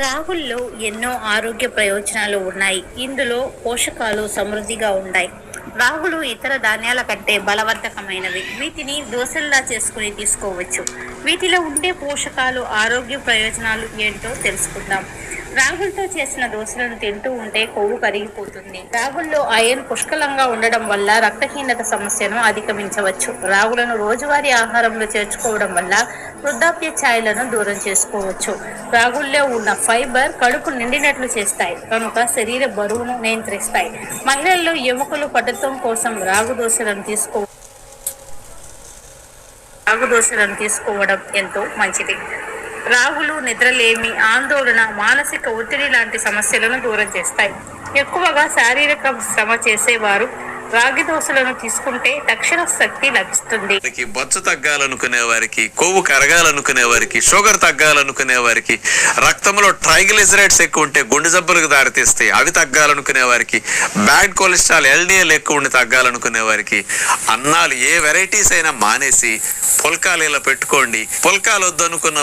రాగుల్లో ఎన్నో ఆరోగ్య ప్రయోజనాలు ఉన్నాయి. ఇందులో పోషకాలు సమృద్ధిగా ఉంటాయి. రాగులు ఇతర ధాన్యాల కంటే బలవర్ధకమైనవి. వీటిని దోశల్లా చేసుకుని తీసుకోవచ్చు. వీటిలో ఉండే పోషకాలు, ఆరోగ్య ప్రయోజనాలు ఏంటో తెలుసుకుందాం. రాగులతో చేసిన దోశలను తింటూ ఉంటే కొవ్వు కరిగిపోతుంది. రాగుల్లో ఐరన్ పుష్కలంగా ఉండడం వల్ల రక్తహీనత సమస్యను అధిగమించవచ్చు. రాగులను రోజువారీ ఆహారంలో చేర్చుకోవడం వల్ల వృద్ధాప్య ఛాయలను దూరం చేసుకోవచ్చు. రాగుల్లో ఉన్న ఫైబర్ కడుపు నిండినట్లు చేస్తాయి కనుక శరీర బరువును నియంత్రిస్తాయి. మహిళల్లో ఎముకలు పటుత్వం కోసం రాగు దోశలను తీసుకోవడం ఎంతో మంచిది. రాగులు నిద్రలేమి, ఆందోళన, మానసిక ఒత్తిడి లాంటి సమస్యలను దూరం చేస్తాయి. ఎక్కువగా శారీరక శ్రమ చేసేవారు రాగి దోశలను తీసుకుంటే తక్షణ శక్తి లభిస్తుంది. బొచ్చు తగ్గాలనుకునే వారికి, కొవ్వు కరగాలనుకునే వారికి, షుగర్ తగ్గాలనుకునే వారికి, రక్తంలో ట్రైగ్లిసరైడ్స్ ఎక్కువ ఉంటే గుండె జబ్బులకు దారితీస్తాయి, అవి తగ్గాలనుకునే వారికి, బ్యాడ్ కొలెస్ట్రాల్ LDL ఎక్కువ ఉండి తగ్గాలనుకునే వారికి, అన్నాలు ఏ వెరైటీస్ అయినా మానేసి పుల్కాలు ఇలా పెట్టుకోండి. పుల్కాలు వద్దనుకున్న